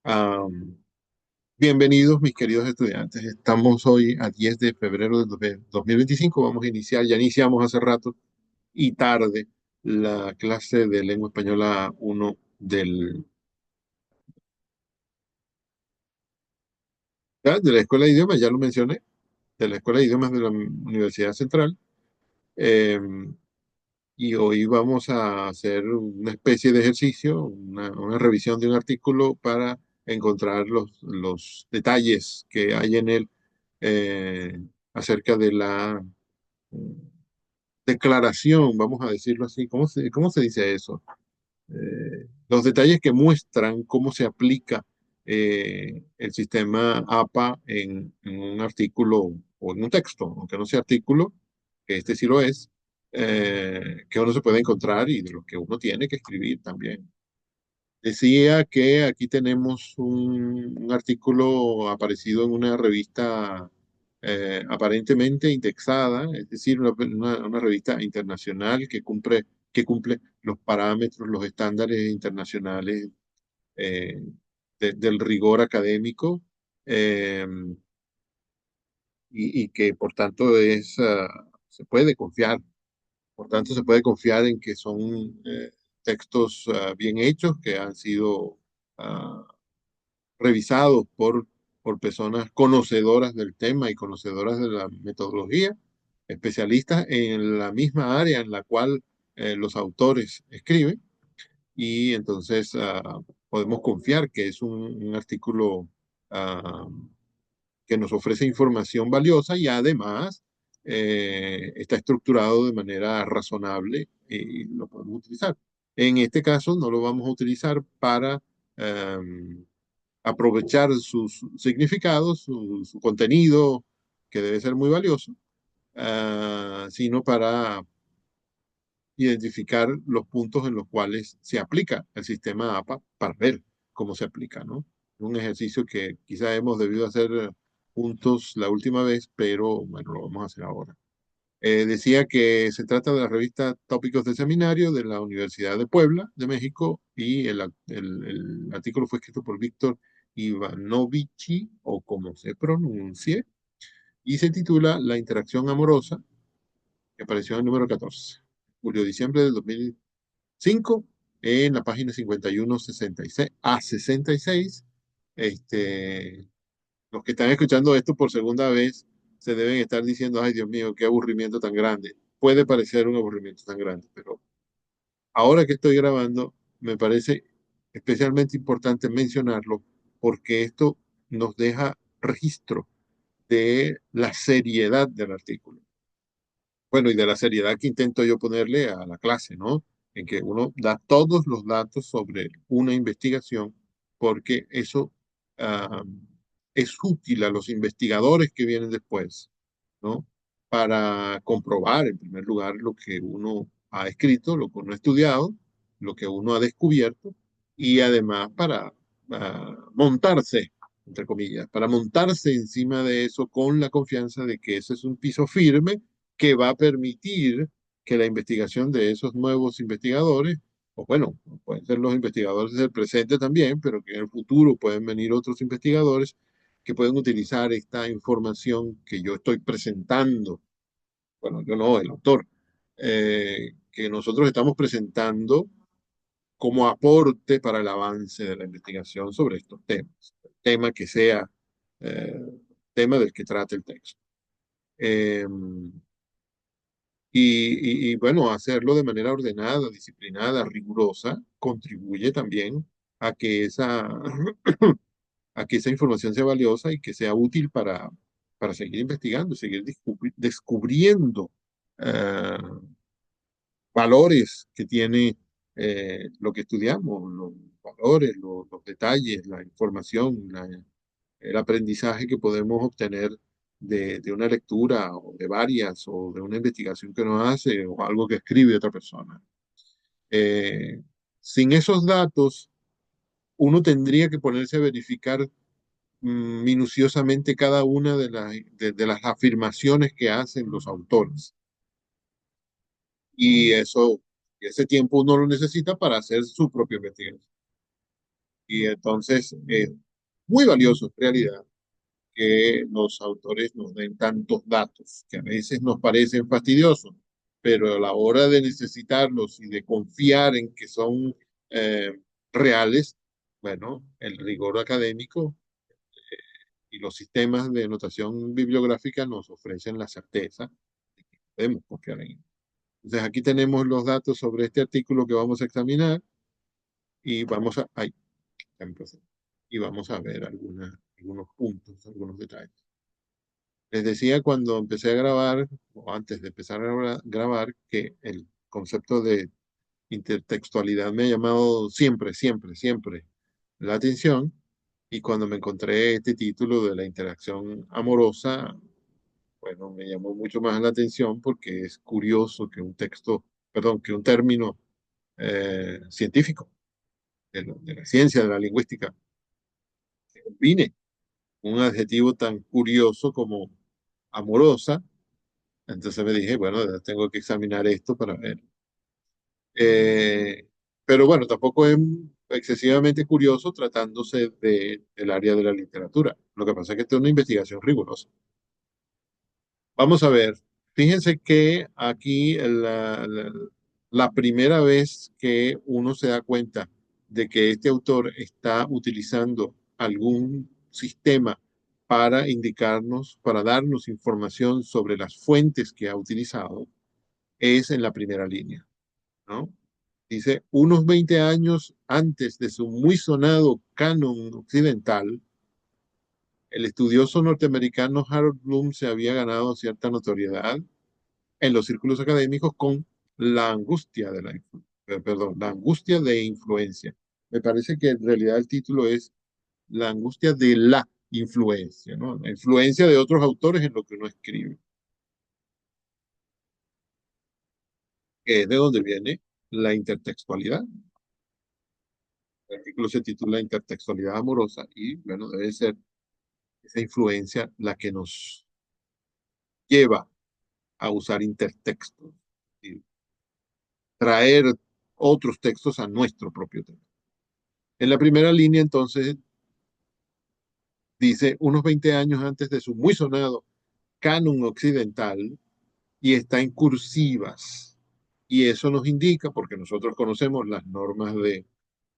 Am, Bienvenidos, mis queridos estudiantes. Estamos hoy a 10 de febrero de 2025. Vamos a iniciar, ya iniciamos hace rato y tarde la clase de lengua española uno de la Escuela de Idiomas, ya lo mencioné, de la Escuela de Idiomas de la Universidad Central. Em, y hoy vamos a hacer una especie de ejercicio, una revisión de un artículo para encontrar los detalles que hay en él eh, acerca de la declaración, vamos a decirlo así. ¿Cómo se dice eso? Los detalles que muestran cómo se aplica el sistema APA en un artículo o en un texto, aunque no sea artículo, que este sí lo es, que uno se puede encontrar y de lo que uno tiene que escribir también. Decía que aquí tenemos un artículo aparecido en una revista aparentemente indexada, es decir, una revista internacional que cumple los parámetros, los estándares internacionales eh, del rigor académico, eh, y que por tanto se puede confiar. Por tanto, se puede confiar en que son textos bien hechos, que han sido ah, revisados por personas conocedoras del tema y conocedoras de la metodología, especialistas en la misma área en la cual los autores escriben. Y entonces podemos confiar que es un artículo ah, que nos ofrece información valiosa y además está estructurado de manera razonable y lo podemos utilizar. En este caso no lo vamos a utilizar para aprovechar sus significados, su contenido, que debe ser muy valioso, sino para identificar los puntos en los cuales se aplica el sistema APA para ver cómo se aplica, ¿no? Un ejercicio que quizá hemos debido hacer juntos la última vez, pero bueno, lo vamos a hacer ahora. Decía que se trata de la revista Tópicos de Seminario de la Universidad de Puebla, de México, y el artículo fue escrito por Víctor Ivanovici, o como se pronuncie, y se titula La interacción amorosa, que apareció en el número 14, julio-diciembre del 2005, en la página 51-66 a 66. Este, los que están escuchando esto por segunda vez se deben estar diciendo, ay Dios mío, qué aburrimiento tan grande. Puede parecer un aburrimiento tan grande, pero ahora que estoy grabando, me parece especialmente importante mencionarlo porque esto nos deja registro de la seriedad del artículo. Bueno, y de la seriedad que intento yo ponerle a la clase, ¿no? En que uno da todos los datos sobre una investigación, porque eso ah, es útil a los investigadores que vienen después, ¿no? Para comprobar, en primer lugar, lo que uno ha escrito, lo que uno ha estudiado, lo que uno ha descubierto, y además para montarse, entre comillas, para montarse encima de eso con la confianza de que ese es un piso firme que va a permitir que la investigación de esos nuevos investigadores, o bueno, pueden ser los investigadores del presente también, pero que en el futuro pueden venir otros investigadores que pueden utilizar esta información que yo estoy presentando, bueno, yo no, el autor, que nosotros estamos presentando como aporte para el avance de la investigación sobre estos temas, tema que sea eh, tema del que trate el texto. Eh, bueno, hacerlo de manera ordenada, disciplinada, rigurosa, contribuye también a que esa, a que esa información sea valiosa y que sea útil para seguir investigando, seguir descubriendo eh, valores que tiene lo que estudiamos, los valores, los detalles, la información, el aprendizaje que podemos obtener de una lectura o de varias o de una investigación que uno hace o algo que escribe otra persona. Eh, Sin esos datos, uno tendría que ponerse a verificar minuciosamente cada una de las afirmaciones que hacen los autores. Y ese tiempo uno lo necesita para hacer su propia investigación. Y entonces es muy valioso en realidad que los autores nos den tantos datos, que a veces nos parecen fastidiosos, pero a la hora de necesitarlos y de confiar en que son eh, reales, bueno, el rigor académico y los sistemas de notación bibliográfica nos ofrecen la certeza de que podemos confiar en ellos. Entonces aquí tenemos los datos sobre este artículo que vamos a examinar y vamos a, ay, ya empecé. Y vamos a ver algunos puntos, algunos detalles. Les decía cuando empecé a grabar, o antes de empezar a grabar, que el concepto de intertextualidad me ha llamado siempre, siempre, siempre la atención. Y cuando me encontré este título de la interacción amorosa, bueno, me llamó mucho más la atención porque es curioso que un texto, perdón, que un término científico de la ciencia, de la lingüística, se combine un adjetivo tan curioso como amorosa. Entonces me dije, bueno, tengo que examinar esto para ver. Eh, pero bueno, tampoco es excesivamente curioso tratándose del área de la literatura. Lo que pasa es que esto es una investigación rigurosa. Vamos a ver, fíjense que aquí la primera vez que uno se da cuenta de que este autor está utilizando algún sistema para indicarnos, para darnos información sobre las fuentes que ha utilizado, es en la primera línea, ¿no? Dice, unos 20 años antes de su muy sonado canon occidental, el estudioso norteamericano Harold Bloom se había ganado cierta notoriedad en los círculos académicos con la angustia de perdón, la angustia de influencia. Me parece que en realidad el título es la angustia de la influencia, ¿no? La influencia de otros autores en lo que uno escribe, que es de donde viene la intertextualidad. El artículo se titula Intertextualidad amorosa y, bueno, debe ser esa influencia la que nos lleva a usar intertextos y traer otros textos a nuestro propio texto. En la primera línea, entonces, dice unos 20 años antes de su muy sonado canon occidental y está en cursivas. Y eso nos indica, porque nosotros conocemos las normas de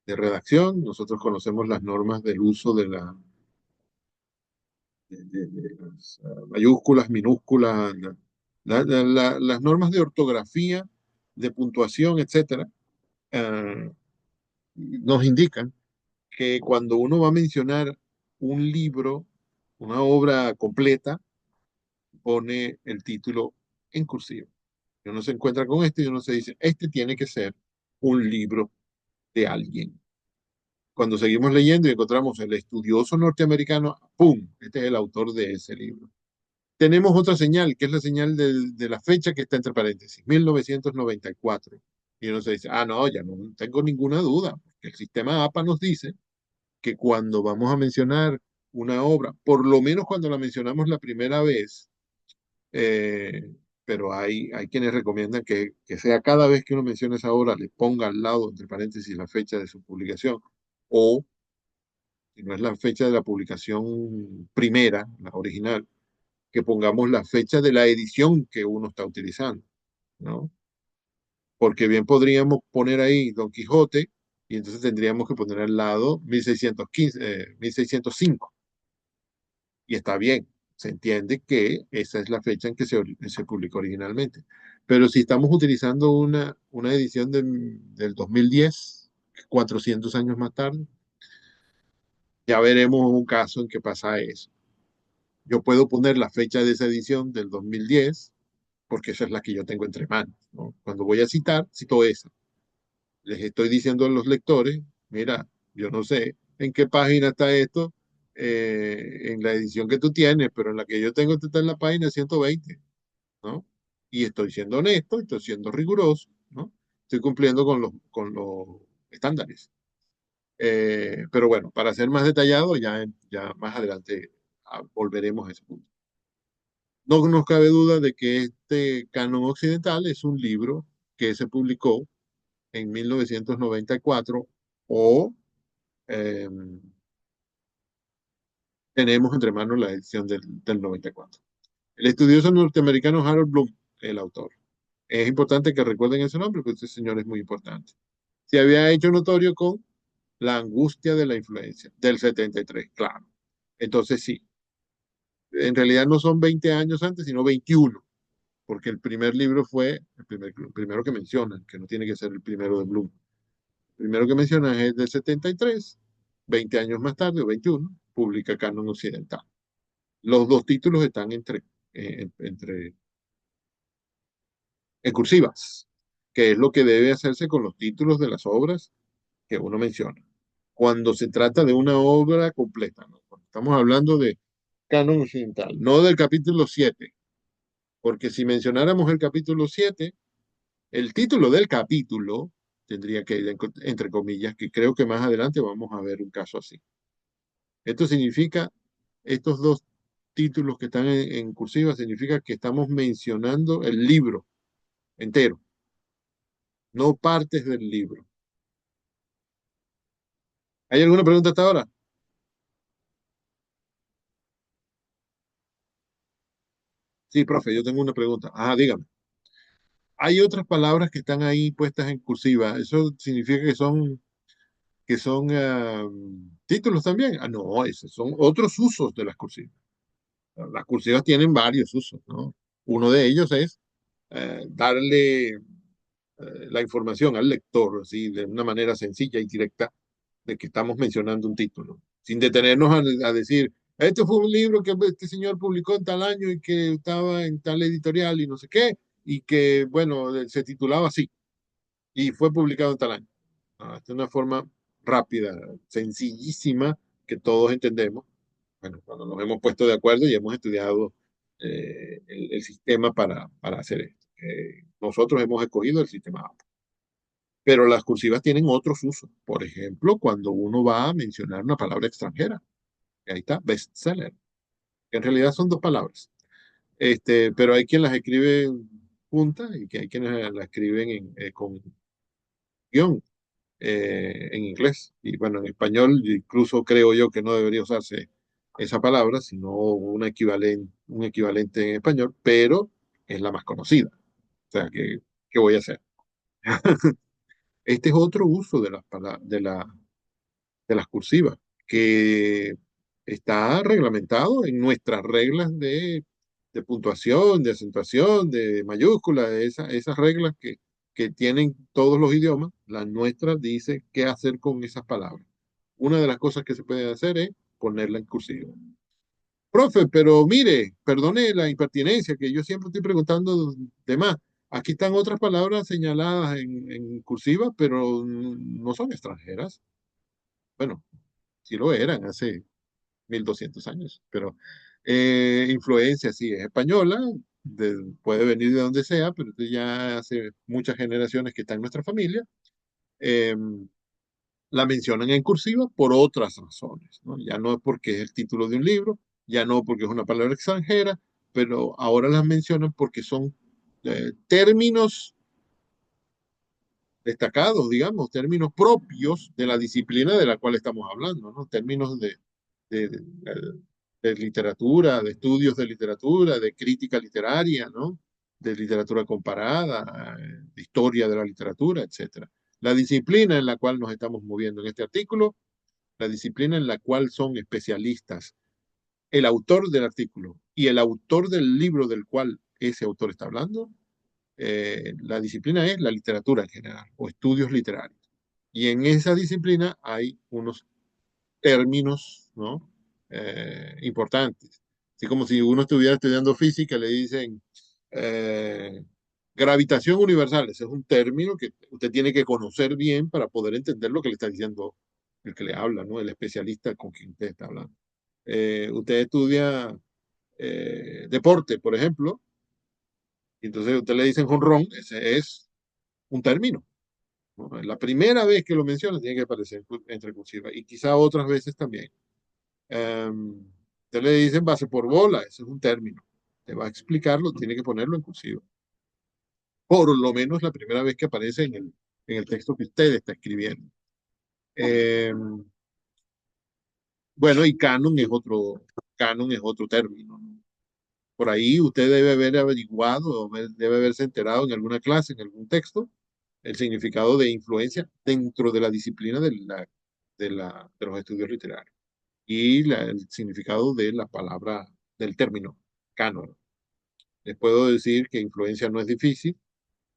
redacción, nosotros conocemos las normas del uso de las mayúsculas, minúsculas, las normas de ortografía, de puntuación, etcétera, nos indican que cuando uno va a mencionar un libro, una obra completa, pone el título en cursivo. Y uno se encuentra con esto y uno se dice, este tiene que ser un libro de alguien. Cuando seguimos leyendo y encontramos el estudioso norteamericano, ¡pum! Este es el autor de ese libro. Tenemos otra señal, que es la señal de la fecha que está entre paréntesis, 1994. Y uno se dice, ah, no, ya no tengo ninguna duda, porque el sistema APA nos dice que cuando vamos a mencionar una obra, por lo menos cuando la mencionamos la primera vez, eh, pero hay quienes recomiendan que sea cada vez que uno menciona esa obra, le ponga al lado, entre paréntesis, la fecha de su publicación, o si no es la fecha de la publicación primera, la original, que pongamos la fecha de la edición que uno está utilizando, ¿no? Porque bien podríamos poner ahí Don Quijote y entonces tendríamos que poner al lado 1615, 1605. Y está bien, se entiende que esa es la fecha en que se publicó originalmente. Pero si estamos utilizando una edición del 2010, 400 años más tarde, ya veremos un caso en que pasa eso. Yo puedo poner la fecha de esa edición del 2010 porque esa es la que yo tengo entre manos, ¿no? Cuando voy a citar, cito esa. Les estoy diciendo a los lectores, mira, yo no sé en qué página está esto en la edición que tú tienes, pero en la que yo tengo está en la página 120, ¿no? Y estoy siendo honesto, estoy siendo riguroso, ¿no? Estoy cumpliendo con los estándares. Pero bueno, para ser más detallado, ya más adelante volveremos a ese punto. No nos cabe duda de que este canon occidental es un libro que se publicó en 1994 o eh, tenemos entre manos la edición del 94. El estudioso norteamericano Harold Bloom, el autor. Es importante que recuerden ese nombre, porque este señor es muy importante. Se había hecho notorio con La angustia de la influencia, del 73, claro. Entonces sí, en realidad no son 20 años antes, sino 21, porque el primer libro fue el primero que mencionan, que no tiene que ser el primero de Bloom. El primero que mencionan es del 73, 20 años más tarde, o 21, publica Canon Occidental. Los dos títulos están en cursivas, que es lo que debe hacerse con los títulos de las obras que uno menciona. Cuando se trata de una obra completa, ¿no? Cuando estamos hablando de canon occidental, no del capítulo 7, porque si mencionáramos el capítulo 7, el título del capítulo tendría que ir entre comillas, que creo que más adelante vamos a ver un caso así. Esto significa, estos dos títulos que están en cursiva, significa que estamos mencionando el libro entero, no partes del libro. ¿Hay alguna pregunta hasta ahora? Sí, profe, yo tengo una pregunta. Ah, dígame. Hay otras palabras que están ahí puestas en cursiva. ¿Eso significa que son títulos también? Ah, no, esos son otros usos de las cursivas. Las cursivas tienen varios usos, ¿no? Uno de ellos es darle la información al lector, así, de una manera sencilla y directa, de que estamos mencionando un título, sin detenernos a decir, este fue un libro que este señor publicó en tal año y que estaba en tal editorial y no sé qué, y que, bueno, se titulaba así y fue publicado en tal año. Esta es una forma rápida, sencillísima, que todos entendemos. Bueno, cuando nos hemos puesto de acuerdo y hemos estudiado el sistema para hacer esto. Nosotros hemos escogido el sistema APA. Pero las cursivas tienen otros usos. Por ejemplo, cuando uno va a mencionar una palabra extranjera. Ahí está, bestseller. Que en realidad son dos palabras. Pero hay quien las escribe juntas y que hay quienes las escriben con guión en inglés. Y bueno, en español incluso creo yo que no debería usarse esa palabra, sino un equivalente en español, pero es la más conocida. O sea, ¿qué voy a hacer? Este es otro uso de las cursivas, que está reglamentado en nuestras reglas de puntuación, de acentuación, de mayúscula, esas reglas que tienen todos los idiomas. La nuestra dice qué hacer con esas palabras. Una de las cosas que se puede hacer es ponerla en cursiva. Profe, pero mire, perdone la impertinencia, que yo siempre estoy preguntando de más. Aquí están otras palabras señaladas en cursiva, pero no son extranjeras. Bueno, sí lo eran hace 1200 años, pero influencia sí es española, puede venir de donde sea, pero esto ya hace muchas generaciones que está en nuestra familia. eh, la mencionan en cursiva por otras razones, ¿no? Ya no es porque es el título de un libro, ya no porque es una palabra extranjera, pero ahora las mencionan porque son términos destacados, digamos, términos propios de la disciplina de la cual estamos hablando, ¿no? Términos de, de- de literatura, de estudios de literatura, de crítica literaria, ¿no? De literatura comparada, de historia de la literatura, etcétera. La disciplina en la cual nos estamos moviendo en este artículo, la disciplina en la cual son especialistas el autor del artículo y el autor del libro del cual ese autor está hablando, la disciplina es la literatura en general o estudios literarios. Y en esa disciplina hay unos términos, ¿no? Importantes. Así como si uno estuviera estudiando física, le dicen eh, gravitación universal. Ese es un término que usted tiene que conocer bien para poder entender lo que le está diciendo el que le habla, ¿no? El especialista con quien usted está hablando. Usted estudia deporte, por ejemplo, y entonces usted le dicen jonrón, ese es un término, ¿no? La primera vez que lo menciona tiene que aparecer entre cursiva y quizá otras veces también. Usted le dicen base por bola, ese es un término. Te va a explicarlo, tiene que ponerlo en cursiva. Por lo menos la primera vez que aparece en el texto que usted está escribiendo. Eh, Bueno, y canon es otro término, ¿no? Por ahí usted debe haber averiguado o debe haberse enterado en alguna clase, en algún texto, el significado de influencia dentro de la disciplina de los estudios literarios y el significado de la palabra, del término canon. Les puedo decir que influencia no es difícil,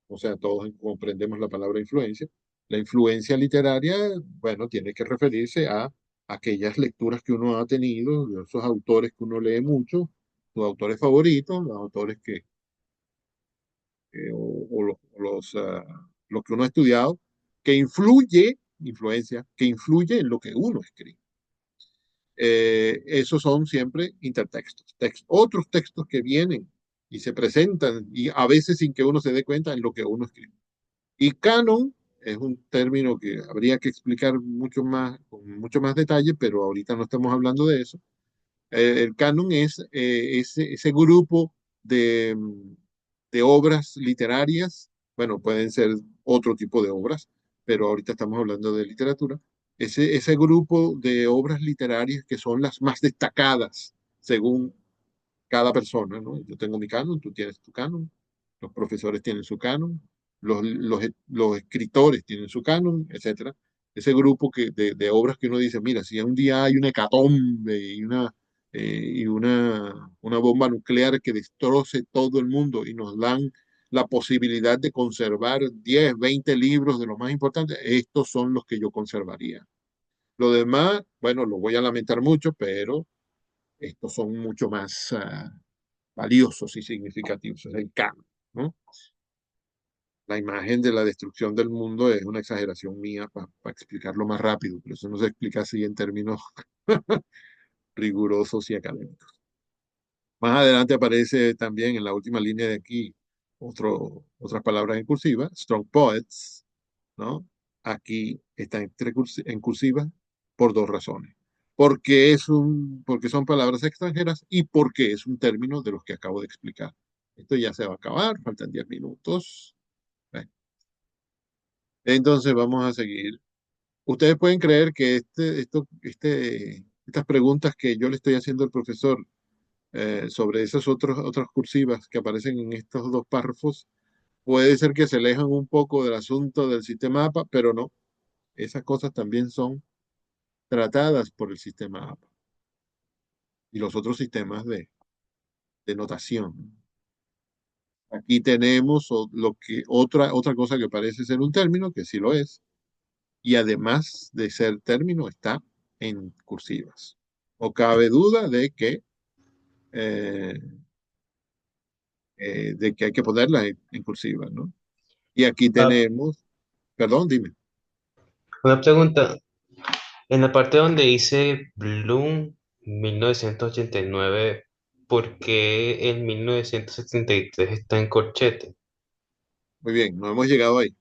o sea, todos comprendemos la palabra influencia. La influencia literaria, bueno, tiene que referirse a aquellas lecturas que uno ha tenido, de esos autores que uno lee mucho, sus autores favoritos, los autores lo que uno ha estudiado, influencia, que influye en lo que uno escribe. Esos son siempre intertextos, otros textos que vienen y se presentan, y a veces sin que uno se dé cuenta en lo que uno escribe. Y canon es un término que habría que explicar mucho más, con mucho más detalle, pero ahorita no estamos hablando de eso. El canon es ese grupo de, de obras literarias, bueno, pueden ser otro tipo de obras, pero ahorita estamos hablando de literatura, ese grupo de obras literarias que son las más destacadas según cada persona, ¿no? Yo tengo mi canon, tú tienes tu canon, los profesores tienen su canon, los escritores tienen su canon, etcétera. Ese grupo de obras que uno dice, mira, si un día hay una hecatombe una bomba nuclear que destroce todo el mundo y nos dan la posibilidad de conservar 10 20 libros de los más importantes, estos son los que yo conservaría. Lo demás, bueno, lo voy a lamentar mucho, pero estos son mucho más valiosos y significativos, es el canon, ¿no? La imagen de la destrucción del mundo es una exageración mía para explicarlo más rápido, pero eso no se explica así en términos rigurosos y académicos. Más adelante aparece también en la última línea de aquí otras palabras en cursiva, strong poets, ¿no? Aquí está en cursiva por dos razones. Porque son palabras extranjeras y porque es un término de los que acabo de explicar. Esto ya se va a acabar, faltan 10 minutos. Bueno, entonces vamos a seguir. Ustedes pueden creer que estas preguntas que yo le estoy haciendo al profesor sobre esas otras cursivas que aparecen en estos dos párrafos, puede ser que se alejan un poco del asunto del sistema APA, pero no. Esas cosas también son tratadas por el sistema APA y los otros sistemas de notación. Aquí tenemos otra cosa que parece ser un término, que sí lo es, y además de ser término, está en cursivas. O cabe duda eh, de que hay que ponerla en cursivas, ¿no? Y aquí Ah, tenemos, perdón, dime. una pregunta, en la parte donde dice Bloom 1989, ¿por qué el 1973 está en corchete? Muy bien, no hemos llegado ahí.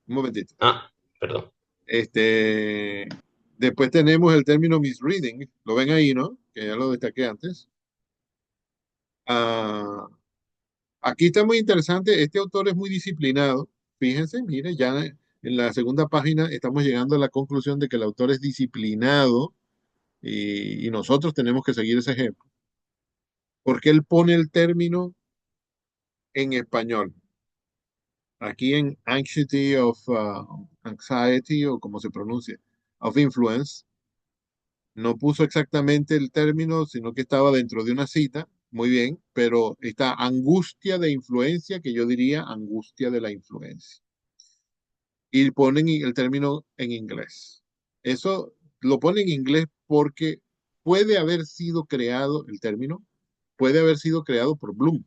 Un momentito. Ah, perdón. Este, después tenemos el término misreading, lo ven ahí, ¿no? Que ya lo destaqué antes. Ah, aquí está muy interesante, este autor es muy disciplinado. Fíjense, mire, ya en la segunda página estamos llegando a la conclusión de que el autor es disciplinado y nosotros tenemos que seguir ese ejemplo. Porque él pone el término en español. Aquí en Anxiety o como se pronuncia, of Influence, no puso exactamente el término, sino que estaba dentro de una cita, muy bien, pero esta angustia de influencia, que yo diría angustia de la influencia. Y ponen el término en inglés. Eso lo ponen en inglés porque puede haber sido creado, el término, puede haber sido creado por Bloom,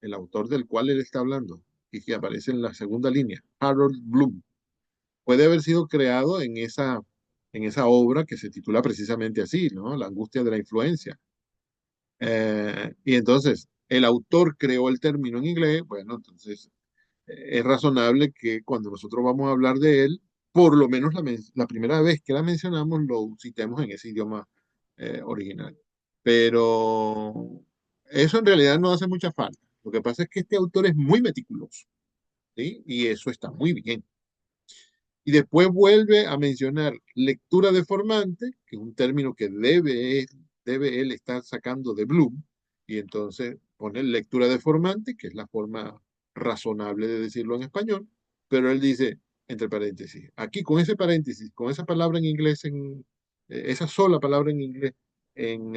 el autor del cual él está hablando, y que aparece en la segunda línea, Harold Bloom. Puede haber sido creado en esa obra que se titula precisamente así, ¿no? La angustia de la influencia. Y entonces, el autor creó el término en inglés, bueno, entonces es razonable que cuando nosotros vamos a hablar de él, por lo menos la primera vez que la mencionamos, lo citemos en ese idioma original. Pero eso en realidad no hace mucha falta. Lo que pasa es que este autor es muy meticuloso, ¿sí? Y eso está muy bien. Y después vuelve a mencionar lectura deformante, que es un término que debe él estar sacando de Bloom, y entonces pone lectura deformante, que es la forma razonable de decirlo en español, pero él dice, entre paréntesis, aquí con ese paréntesis, con esa palabra en inglés, esa sola palabra en inglés en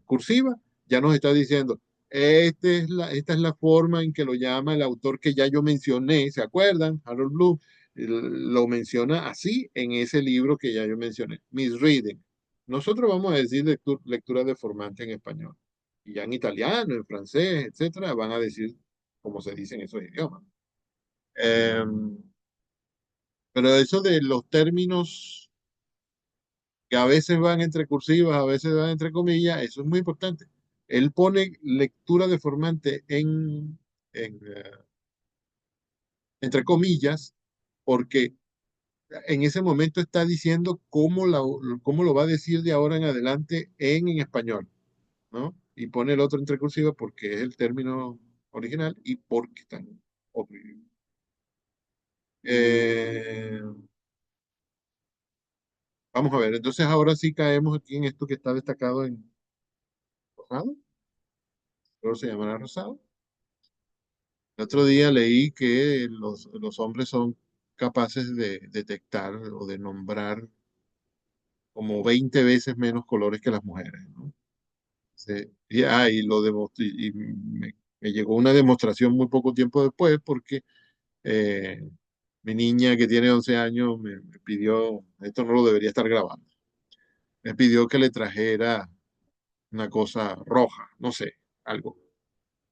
cursiva, ya nos está diciendo, esta es la forma en que lo llama el autor que ya yo mencioné, ¿se acuerdan? Harold Bloom lo menciona así en ese libro que ya yo mencioné, Misreading. Nosotros vamos a decir lectura deformante en español. Y ya en italiano, en francés, etcétera, van a decir como se dice en esos idiomas. Eh, pero eso de los términos que a veces van entre cursivas, a veces van entre comillas, eso es muy importante. Él pone lectura deformante entre comillas porque en ese momento está diciendo cómo lo va a decir de ahora en adelante en español, ¿no? Y pone el otro entre cursivas porque es el término original y porque está en otro idioma. Eh, Vamos a ver, entonces ahora sí caemos aquí en esto que está destacado en Rosado, luego se llamará Rosado. El otro día leí que los hombres son capaces de detectar o de nombrar como 20 veces menos colores que las mujeres, ¿no? Sí, y lo demostré, y me llegó una demostración muy poco tiempo después porque eh, mi niña que tiene 11 años me pidió, esto no lo debería estar grabando, me pidió que le trajera una cosa roja, no sé, algo.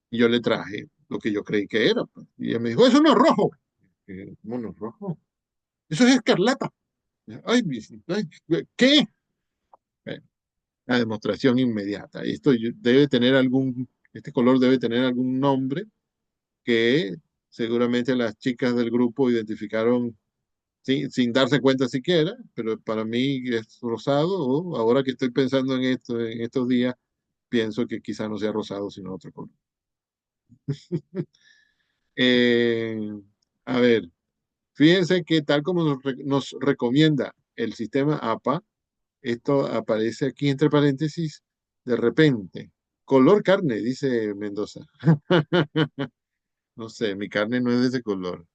Y yo le traje lo que yo creí que era, pues. Y ella me dijo, eso no es rojo. ¿Cómo no es rojo? Eso es escarlata. Ay, ay, ¿qué? Bueno, la demostración inmediata. Debe tener este color debe tener algún nombre que seguramente las chicas del grupo identificaron sin darse cuenta siquiera, pero para mí es rosado, o ahora que estoy pensando en esto, en estos días, pienso que quizá no sea rosado, sino otro color. Eh, a ver, fíjense que tal como nos recomienda el sistema APA, esto aparece aquí entre paréntesis de repente. Color carne, dice Mendoza. No sé, mi carne no es de ese color.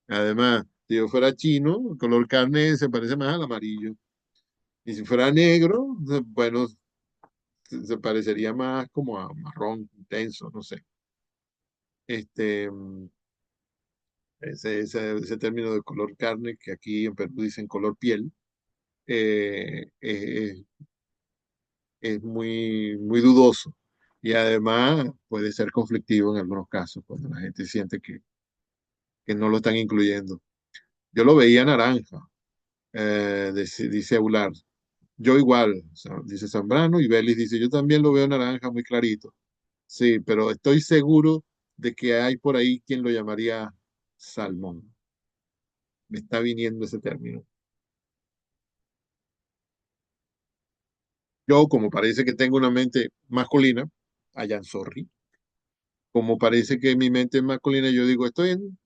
Además, si yo fuera chino, el color carne se parece más al amarillo. Y si fuera negro, bueno, se parecería más como a marrón intenso, no sé. Este, ese término de color carne, que aquí en Perú dicen color piel, es muy dudoso. Y además puede ser conflictivo en algunos casos, cuando la gente siente que no lo están incluyendo. Yo lo veía naranja, dice Aular. Yo igual, dice Zambrano, y Belis dice, yo también lo veo naranja muy clarito. Sí, pero estoy seguro de que hay por ahí quien lo llamaría salmón. Me está viniendo ese término. Yo, como parece que tengo una mente masculina, allá sorry, como parece que mi mente es masculina, yo digo, estoy en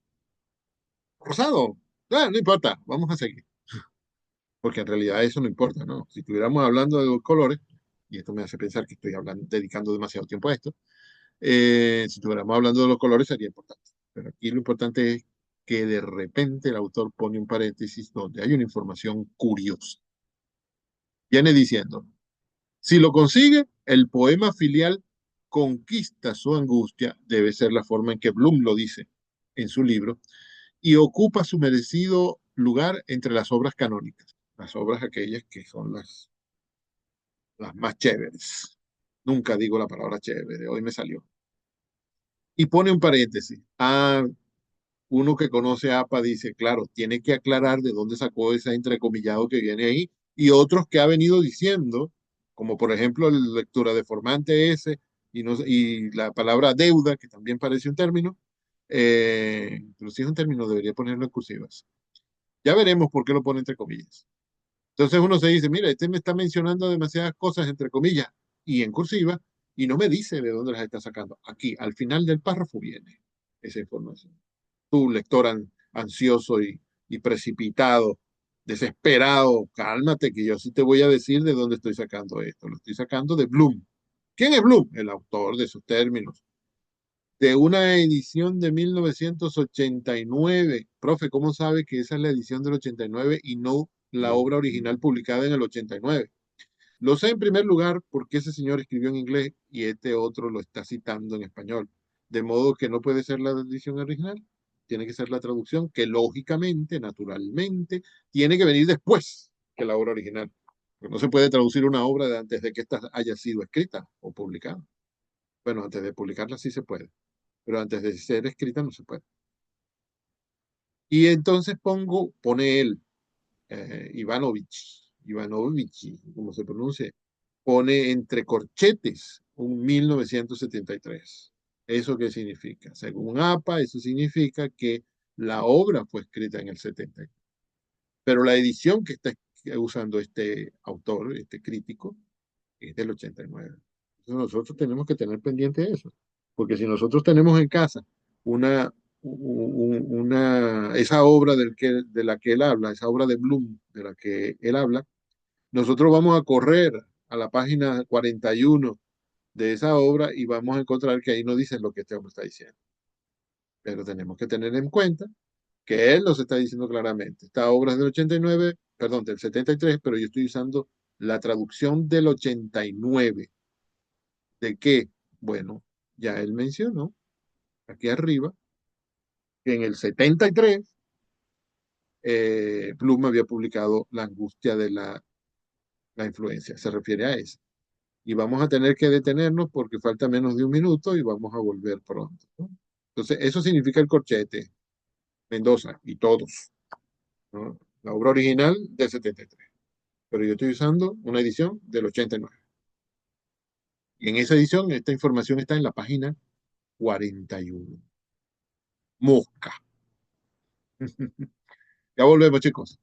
rosado. Ah, no importa, vamos a seguir. Porque en realidad eso no importa, ¿no? Si estuviéramos hablando de los colores, y esto me hace pensar que estoy hablando, dedicando demasiado tiempo a esto, si estuviéramos hablando de los colores sería importante. Pero aquí lo importante es que de repente el autor pone un paréntesis donde hay una información curiosa. Viene diciendo, si lo consigue, el poema filial conquista su angustia, debe ser la forma en que Bloom lo dice en su libro, y ocupa su merecido lugar entre las obras canónicas, las obras aquellas que son las más chéveres. Nunca digo la palabra chévere, hoy me salió. Y pone un paréntesis. Uno que conoce a APA dice, claro, tiene que aclarar de dónde sacó ese entrecomillado que viene ahí, y otros que ha venido diciendo, como por ejemplo la lectura deformante ese, y la palabra deuda, que también parece un término, pero si es un término debería ponerlo en cursivas. Ya veremos por qué lo pone entre comillas. Entonces uno se dice, mira, este me está mencionando demasiadas cosas entre comillas y en cursiva, y no me dice de dónde las está sacando. Aquí, al final del párrafo viene esa información. Tu lector ansioso y y precipitado, desesperado. Cálmate, que yo sí te voy a decir de dónde estoy sacando esto. Lo estoy sacando de Bloom. ¿Quién es Bloom? El autor de sus términos. De una edición de 1989. Profe, ¿cómo sabe que esa es la edición del 89 y no la obra original publicada en el 89? Lo sé en primer lugar porque ese señor escribió en inglés y este otro lo está citando en español. De modo que no puede ser la edición original, tiene que ser la traducción que lógicamente, naturalmente, tiene que venir después que la obra original. Porque no se puede traducir una obra de antes de que ésta haya sido escrita o publicada. Bueno, antes de publicarla sí se puede, pero antes de ser escrita no se puede. Y entonces pone él, Ivanovich, como se pronuncia, pone entre corchetes un 1973. ¿Eso qué significa? Según APA, eso significa que la obra fue escrita en el 73, pero la edición que está usando este autor, este crítico, es del 89. Entonces nosotros tenemos que tener pendiente eso, porque si nosotros tenemos en casa una, esa obra de la que él habla, esa obra de Bloom de la que él habla, nosotros vamos a correr a la página 41 de esa obra y vamos a encontrar que ahí no dice lo que este hombre está diciendo. Pero tenemos que tener en cuenta que él nos está diciendo claramente. Esta obra es del 89, perdón, del 73, pero yo estoy usando la traducción del 89. ¿De qué? Bueno, ya él mencionó aquí arriba que en el 73 Pluma había publicado La angustia de la influencia. Se refiere a eso. Y vamos a tener que detenernos porque falta menos de un minuto y vamos a volver pronto, ¿no? Entonces, eso significa el corchete, Mendoza y todos, ¿no? La obra original del 73, pero yo estoy usando una edición del 89. Y en esa edición, esta información está en la página 41. Mosca. Ya volvemos, chicos.